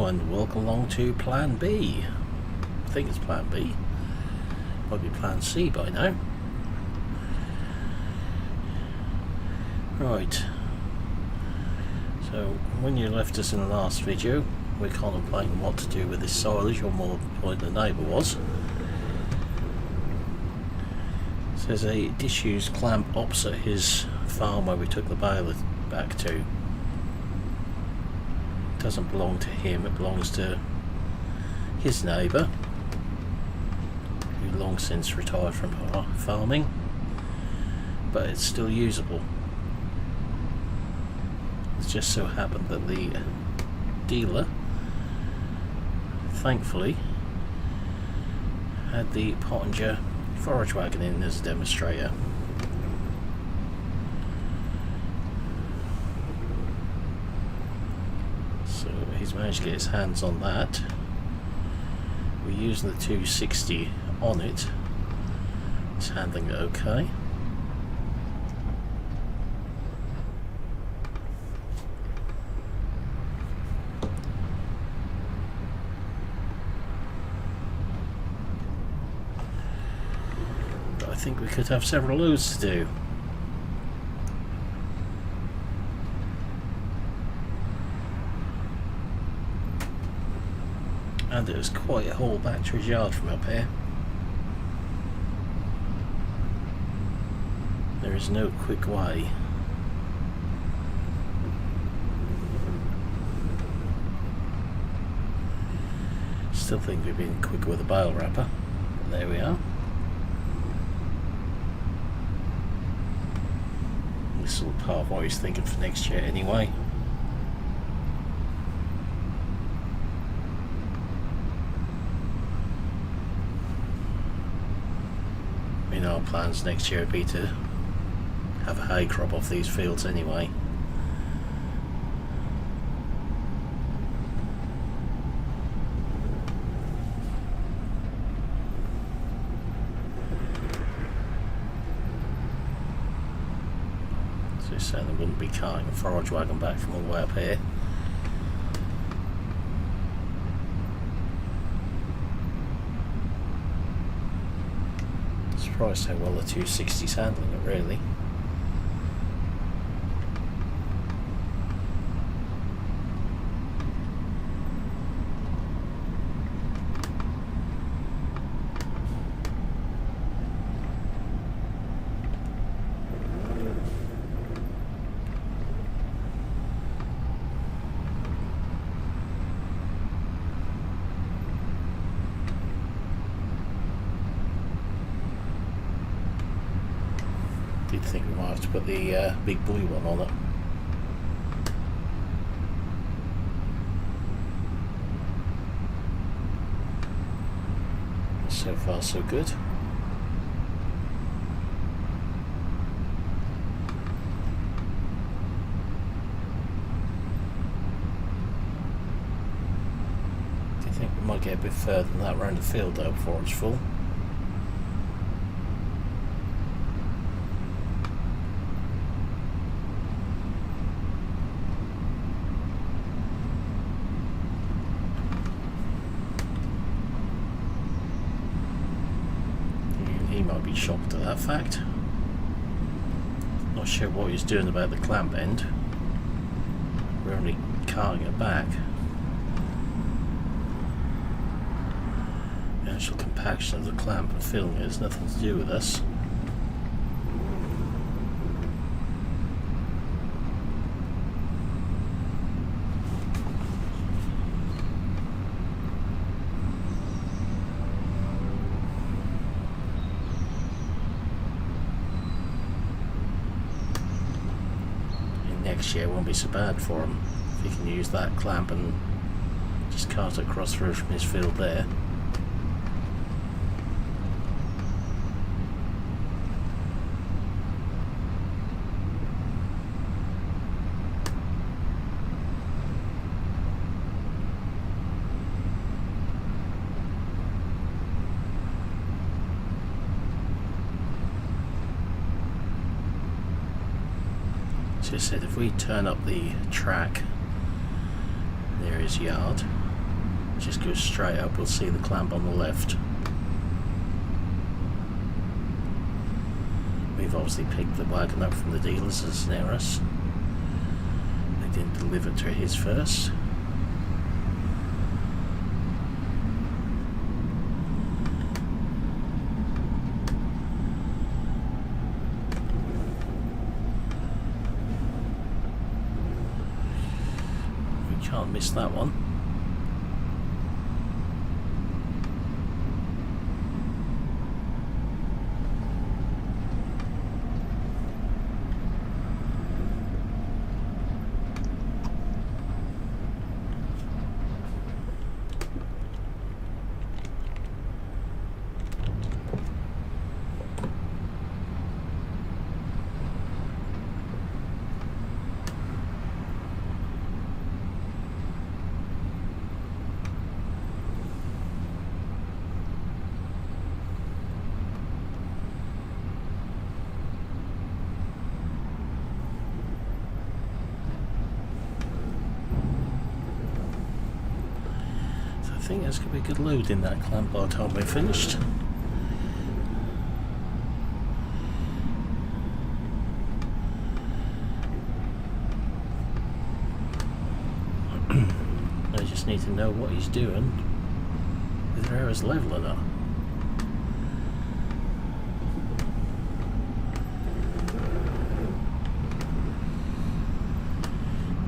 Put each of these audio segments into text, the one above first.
and welcome along to Plan B. I think it's Plan B. Might be Plan C by now. Right. So when you left us in the last video, we're contemplating what to do with this silage, or more point the neighbour was. So there's a disused clamp opposite his farm where we took the baler back to. It doesn't belong to him, it belongs to his neighbour, who long since retired from farming, but it's still usable. It's just so happened that the dealer, thankfully, had the Pottinger forage wagon in as a demonstrator. So he's managed to get his hands on that. We're using the 260 on it. It's handling it okay. I think we could have several loads to do. And it was quite a haul back to his yard from up here. There is no quick way. Still think we've been quicker with a bale wrapper, but there we are. This is all part of what he's thinking for next year anyway. I mean, our plans next year would be to have a hay crop off these fields anyway. Certainly wouldn't be carting a forage wagon back from all the way up here. Surprised how well the 260's handling it, really. Did think we might have to put the big blue one on it. So far so good. Do you think we might get a bit further than that around the field though before it's full? He might be shocked at that fact. Not sure what he's doing about the clamp end. We're only carting it back. The actual compaction of the clamp and filling it has nothing to do with us. Next year won't be so bad for him if he can use that clamp and just cart it across through from his field there. So I said if we turn up the track near his yard, just go straight up, we'll see the clamp on the left. We've obviously picked the wagon up from the dealers as an Aorus. They didn't deliver to his first. We can't miss that one. I think there's going to be a good load in that clamp by the time we're finished. I just need to know what he's doing, whether Aorus level or not.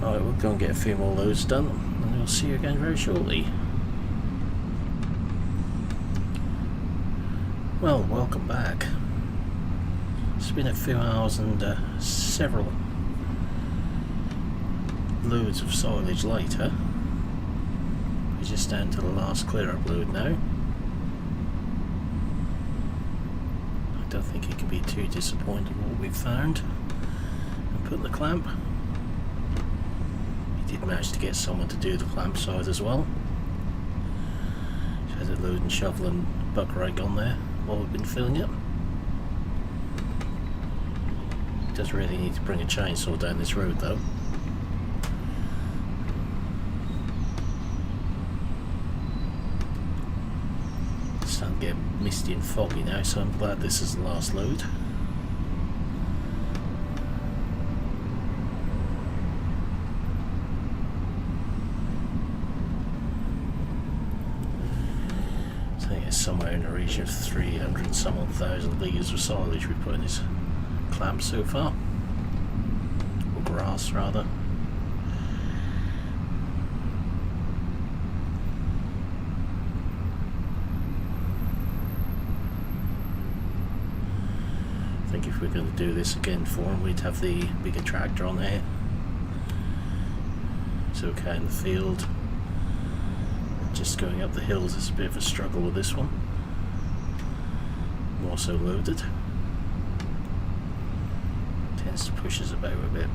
Alright, we'll go and get a few more loads done, and we'll see you again very shortly. Well, welcome back. It's been a few hours and several loads of silage later. We're just down to the last clear up load now. I don't think it can be too disappointed with what we've found. And put the clamp. We did manage to get someone to do the clamp side as well. So had a load and shovel and buck rake on there while we've been filling it. Does really need to bring a chainsaw down this road though. It's starting to get misty and foggy now, so I'm glad this is the last load. Somewhere in the region of 300 and some odd thousand litres of silage we've put in his clamp so far, or grass rather. I think if we're going to do this again for him, we'd have the bigger tractor on there. It's okay in the field. Just going up the hills is a bit of a struggle with this one. More so loaded. Tends to push us about a bit.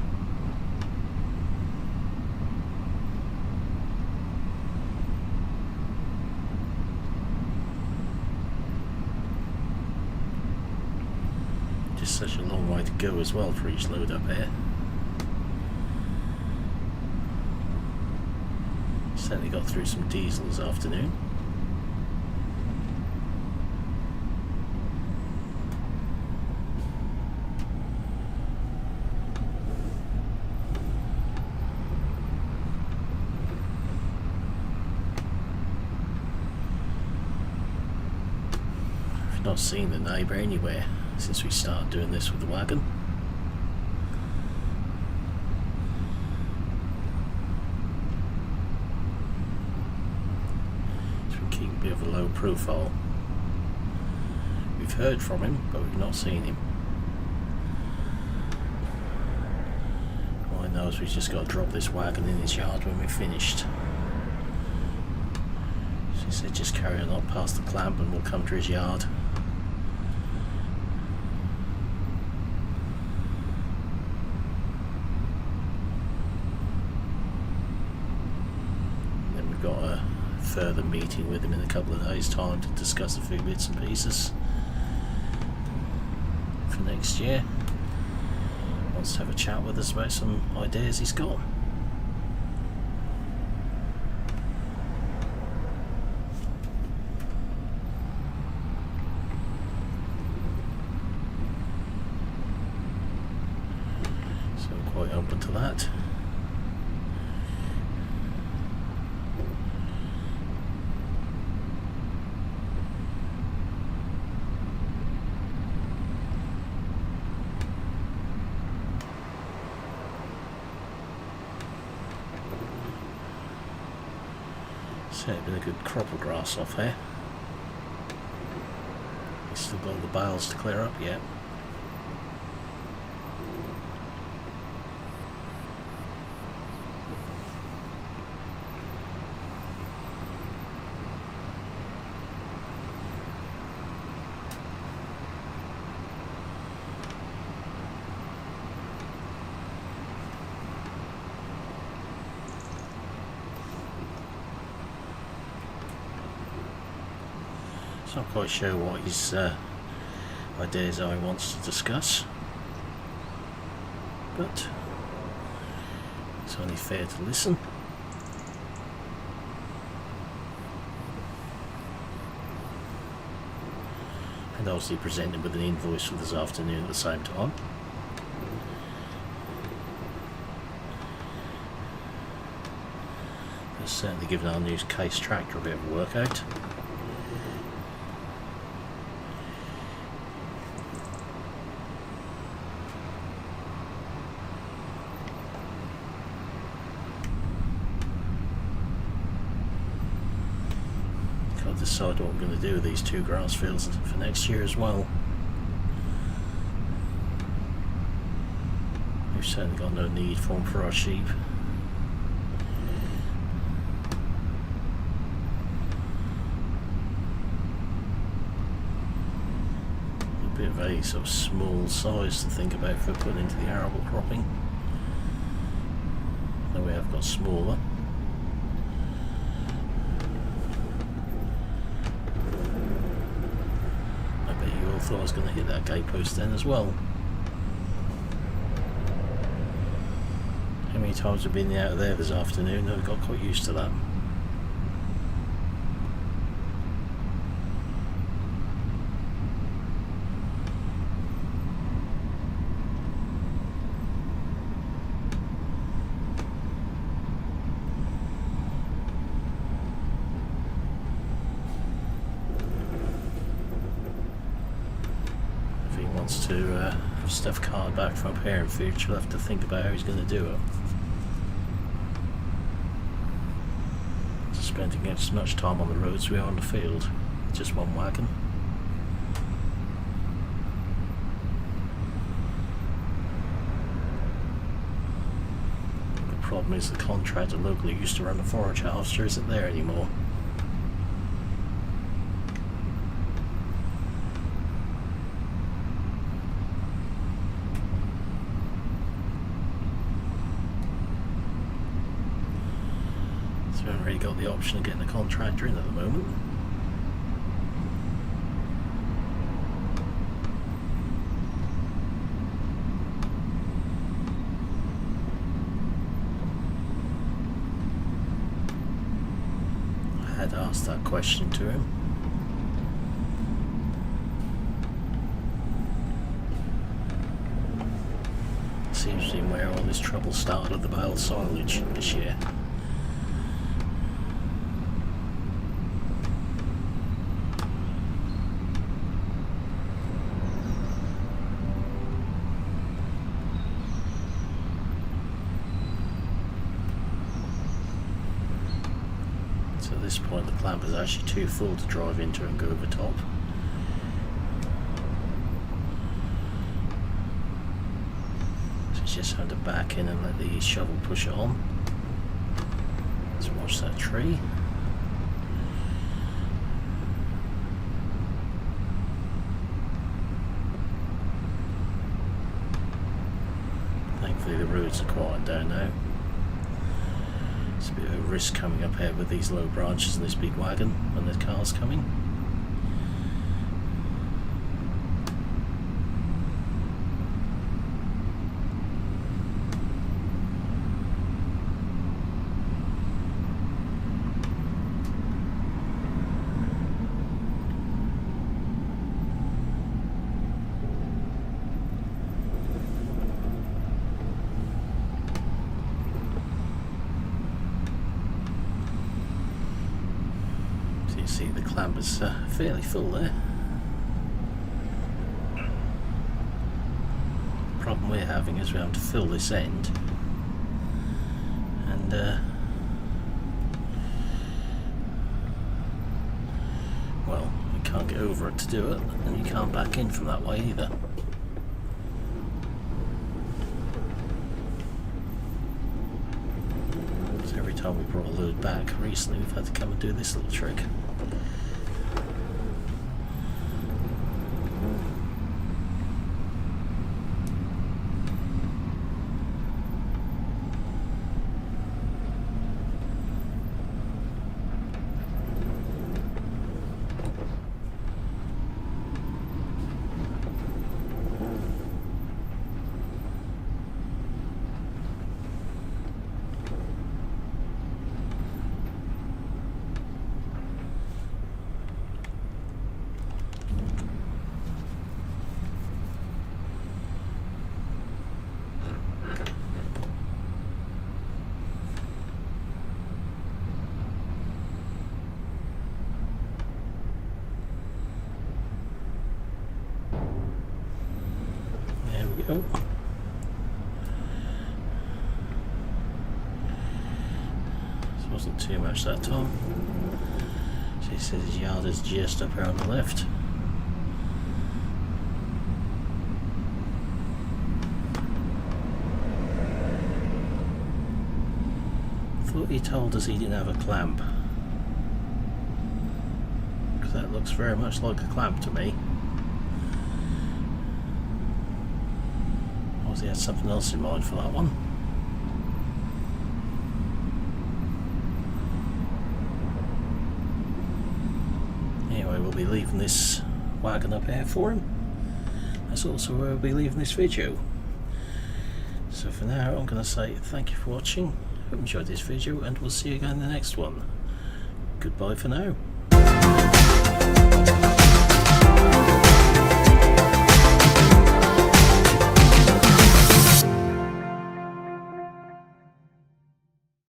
Just such a long way to go as well for each load up here. Certainly got through some diesel this afternoon. I've not seen the neighbour anywhere since we started doing this with the wagon. Bit of a low profile. We've heard from him, but we've not seen him. All I know is we've just got to drop this wagon in his yard when we're finished. So he said just carry on up past the clamp and we'll come to his yard. And then we've got a further meeting with him in a couple of days' time to discuss a few bits and pieces for next year. Wants to have a chat with us about some ideas he's got. for that. So been a good crop of grass off here. We've still got the bales to clear up yet. So I'm not quite sure what his ideas are he wants to discuss, but it's only fair to listen. And obviously present him with an invoice for this afternoon at the same time. It's certainly given our new case tractor a bit of a workout. Decide what we're going to do with these 2 grass fields for next year as well. We've certainly got no need for them for our sheep. A bit of a sort of small size to think about for putting into the arable cropping. Though we have got smaller. I was going to hit that gate post then as well. How many times have we been out of there this afternoon? I've got quite used to that. To have stuff carted back from up here in future, we'll have to think about how he's going to do it. Spending as much time on the roads as we are on the field, just one wagon. The problem is the contractor locally used to run the forage harvester isn't there anymore. We haven't really got the option of getting a contractor in at the moment. I had asked that question to him. Seems to be where all this trouble started at the bale silage this year. At this point the plant was actually too full to drive into and go over top. So it's just had to back in and let the shovel push it on. Let's watch that tree. Thankfully the roads are quiet down now. It's a bit of a risk coming up here with these low branches and this big wagon when the car's coming. You see the clamp is fairly full there. The problem we're having is we have to fill this end, and well, we can't get over it to do it, and you can't back in from that way either. So every time we brought a load back recently, we've had to come and do this little trick. Go. This wasn't too much that time. She says his yard is just up here on the left. Thought he told us he didn't have a clamp, because that looks very much like a clamp to me. He had something else in mind for that one. Anyway, we'll be leaving this wagon up here for him. That's also where we'll be leaving this video. So for now, I'm going to say thank you for watching. Hope you enjoyed this video, and we'll see you again in the next one. Goodbye for now.